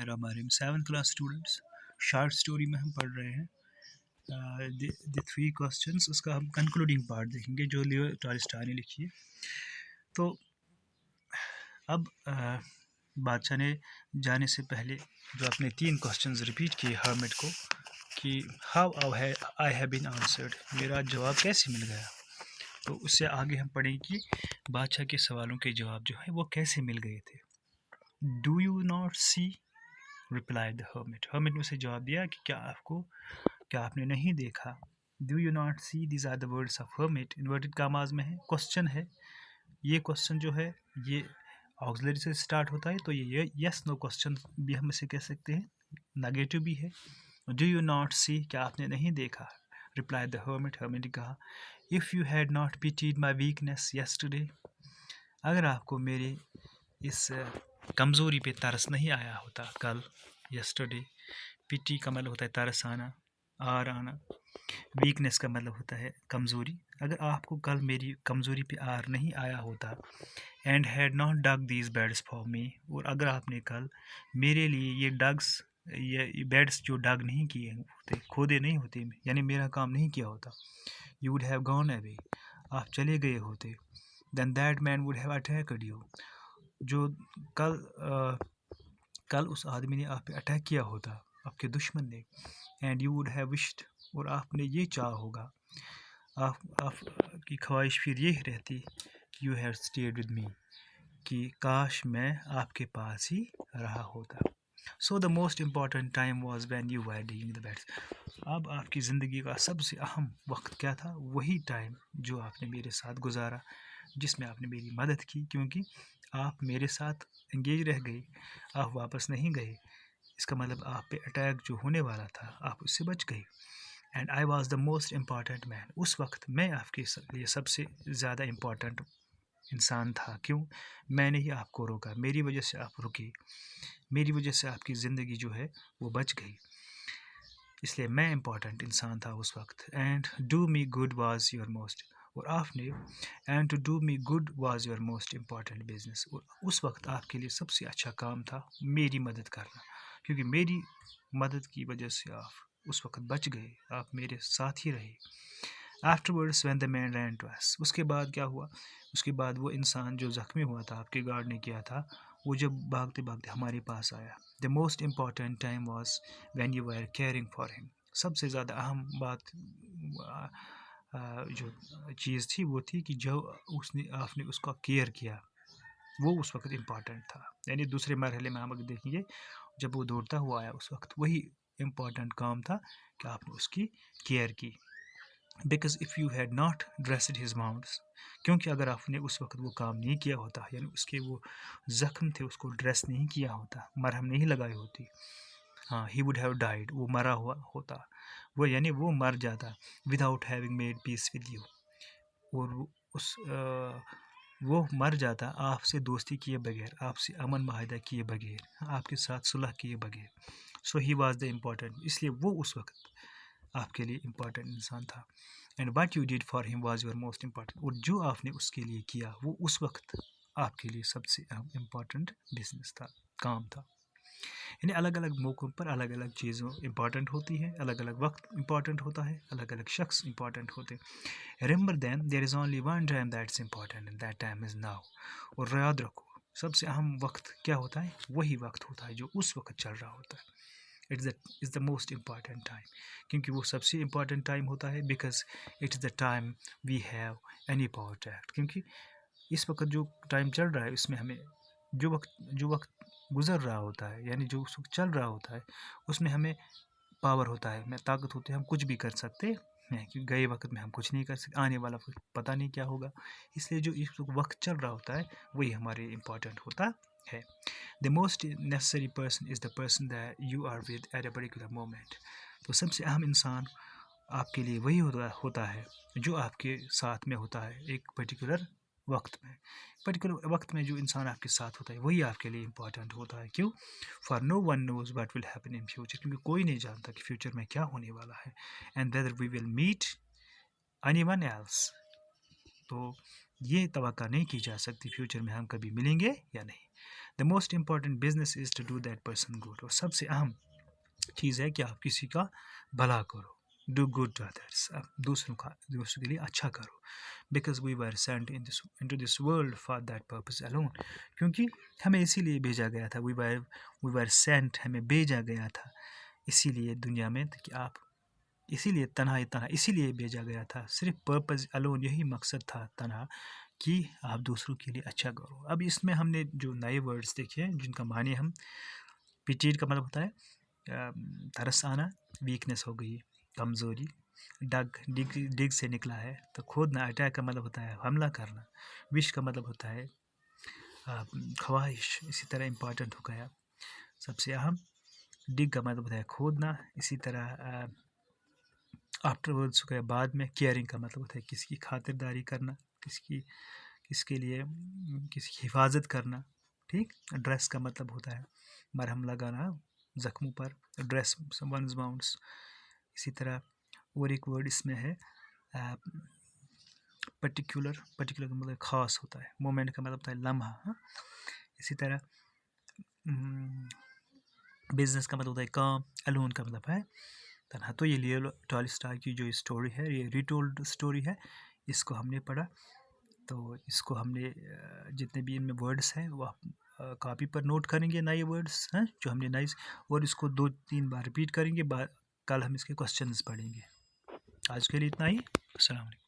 बिस्मिल्लाहिर्रहमानिर्रहीम। 7th class students, short story में हम पढ़ रहे हैं द थ्री क्वेश्चंस। उसका हम कंक्लूडिंग पार्ट देखेंगे जो लियो टॉल्स्टॉय ने लिखी है। तो अब बादशाह ने जाने से पहले जो अपने 3 क्वेश्चंस रिपीट किए हर्मिट को कि how I have been answered, मेरा जवाब कैसे मिल गया। तो उससे आगे हम पढ़ेंगे कि बादशाह के सवालों के जवाब जो है वो कैसे मिल गए थे। Do you not see, replied the hermit. Hermit ने उसे जवाब दिया कि क्या आपने नहीं देखा। Do you not see, these are the words of hermit. Inverted commas में है, क्वेश्चन है। ये क्वेश्चन जो है ये ऑक्सिलरी से स्टार्ट होता है, तो ये यस नो क्वेश्चन भी हम इसे कह सकते हैं, नेगेटिव भी है। डू यू नॉट सी, क्या आपने नहीं देखा। रिप्लाइड द हर्मिट, हर्मिट ने कहा if you had not pitied my weakness yesterday, अगर आपको मेरे इस कमज़ोरी पे तरस नहीं आया होता कल, यस्टरडे। पिटी का मतलब होता है तरस आना, आर आना। वीकनेस का मतलब होता है कमज़ोरी। अगर आपको कल मेरी कमज़ोरी पे आर नहीं आया होता, and had not dug these beds for me, और अगर आपने कल मेरे लिए ये बेड्स जो डग नहीं किए होते, खोदे नहीं होते, यानी मेरा काम नहीं किया होता, you would have gone away, आप चले गए होते, then that man would have attacked you, जो कल उस आदमी ने आप पे अटैक किया होता, आपके दुश्मन ने, and you would have wished, और आपने ये चाहा होगा, आप की ख्वाहिश फिर ये रहती कि you have stayed with me, कि काश मैं आपके पास ही रहा होता। So the most important time was when you were dying the beds. अब आपकी ज़िंदगी का सबसे अहम वक्त क्या था, वही टाइम जो आपने मेरे साथ गुजारा, जिसमें आपने मेरी मदद की, क्योंकि आप मेरे साथ एंगेज रह गए, आप वापस नहीं गए। इसका मतलब आप पे अटैक जो होने वाला था आप उससे बच गए। And I was the most important man, उस वक्त मैं आपके लिए सबसे ज़्यादा इम्पॉर्टेंट इंसान था। क्यों? मैंने ही आपको रोका, मेरी वजह से आप रुके, मेरी वजह से आपकी ज़िंदगी जो है वो बच गई, इसलिए मैं इम्पॉर्टेंट इंसान था उस वक्त। And do me good was your most, और आपने and to do me good was your most important business, और उस वक्त आपके लिए सबसे अच्छा काम था मेरी मदद करना, क्योंकि मेरी मदद की वजह से आप उस वक्त बच गए, आप मेरे साथ ही रहे। Afterwards when the man ran to us, उसके बाद क्या हुआ, उसके बाद वो इंसान जो ज़ख्मी हुआ था, आपके गार्ड ने किया था, वो जब भागते भागते हमारे पास आया। The most important time was when you were caring for him, सबसे ज़्यादा अहम बात जो चीज़ थी वो थी कि जो आपने उसका केयर किया, वो उस वक्त इम्पॉर्टेंट था। यानी दूसरे मरहले में हम अगर देखेंगे, जब वो दौड़ता हुआ आया, उस वक्त वही इम्पॉर्टेंट काम था कि आपने उसकी केयर की। Because if you had not dressed his mounts, क्योंकि अगर आपने उस वक्त वो काम नहीं किया होता, यानी उसके वो ज़ख्म थे उसको ड्रेस नहीं किया होता, मरहम नहीं लगाई होती, हाँ, ही वुड हैव डाइड, वो मरा हुआ होता, वो यानी वो मर जाता, without having made peace with you, और वो मर जाता आपसे दोस्ती किए बगैर, आपसे अमन माहिदा किए बगैर, आपके साथ सुलह किए बगैर। सो ही वॉज द इम्पॉर्टेंट, इसलिए वो उस वक्त आपके लिए इम्पॉर्टेंट इंसान था। And what you did for him was your most important, और जो आपने उसके लिए किया वो उस वक्त आपके लिए सबसे अहम इम्पॉर्टेंट बिजनेस था, काम था। यानी अलग अलग मौक़ों पर अलग अलग चीज़ों इम्पॉर्टेंट होती है, अलग अलग वक्त इम्पॉर्टेंट होता है, अलग अलग शख्स इम्पॉर्टेंट होते हैं। Remember then there is only one time that's important and that time is now, और याद रखो सबसे अहम वक्त क्या होता है, वही वक्त होता है जो उस वक्त चल रहा होता है। Is the most important time, क्योंकि वो सबसे इम्पॉर्टेंट टाइम होता है, because it is the time we have any power to act, क्योंकि इस वक्त जो टाइम चल रहा है उसमें हमें जो वक्त गुजर रहा होता है, यानी जो उस वक्त चल रहा होता है, उसमें हमें पावर होता है, में ताकत होती है, हम कुछ भी कर सकते हैं, क्योंकि गए वक्त में हम कुछ नहीं कर सकते, आने वाला वक्त पता नहीं क्या होगा, इसलिए जो इस वक्त चल रहा होता है वही हमारे इम्पॉर्टेंट होता है। The most necessary person is the person that you are with at a particular moment, तो सबसे अहम इंसान आपके लिए वही होता है जो आपके साथ में होता है एक पर्टिकुलर वक्त में जो इंसान आपके साथ होता है वही आपके लिए इम्पॉर्टेंट होता है। क्यों? For no one knows what will happen in future, क्योंकि कोई नहीं जानता कि फ्यूचर में क्या होने वाला है, and whether we will meet anyone else, तो ये तवक्का नहीं की जा सकती फ्यूचर में हम कभी मिलेंगे या नहीं। The most important business is to do that person good. और सबसे अहम चीज़ है कि आप किसी का भला करो, डू गुड टू अदर्स, आप दूसरों के लिए अच्छा करो। Because we were sent into this world for that purpose alone, क्योंकि हमें इसीलिए भेजा गया था। वी वर सेंट, हमें भेजा गया था इसीलिए दुनिया में कि आप, इसीलिए तन्हा इसीलिए भेजा गया था, सिर्फ पर्पस अलोन, यही मकसद था तन्हा, कि आप दूसरों के लिए अच्छा करो। अब इसमें हमने जो नए वर्ड्स देखे हैं जिनका माने हम, पिटीट का मतलब होता है तरस आना, वीकनेस हो गई, कमज़ोरी। डिग से निकला है, तो खोदना, अटैक का मतलब होता है हमला करना। विश का मतलब होता है ख्वाहिश, इसी तरह इम्पॉर्टेंट हो गया सबसे अहम। डिग का मतलब होता है खोदना, इसी तरह आफ्टरवर्ड्स हो गया बाद में। केयरिंग का मतलब होता है किसी की खातिरदारी करना, किसके लिए किसी की हिफाजत करना, ठीक। ड्रेस का मतलब होता है मरहम लगाना ज़ख्मों पर, ड्रेस समवन्स बाउंड्स। इसी तरह और एक वर्ड इसमें है पर्टिकुलर का मतलब ख़ास होता है। मोमेंट का मतलब होता है लम्हा, हाँ? इसी तरह बिजनेस का मतलब होता है काम, अलोन का मतलब है तन्हा। तो ये लियो टॉलस्टॉय की जो स्टोरी है, ये रिटोल्ड स्टोरी है, इसको हमने पढ़ा। तो इसको हमने जितने भी इनमें वर्ड्स हैं वो आप कॉपी पर नोट करेंगे, नए वर्ड्स हैं जो हमने नए, और इसको 2-3 बार रिपीट करेंगे। कल हम इसके क्वेश्चंस पढ़ेंगे। आज के लिए इतना ही। अस्सलाम वालेकुम।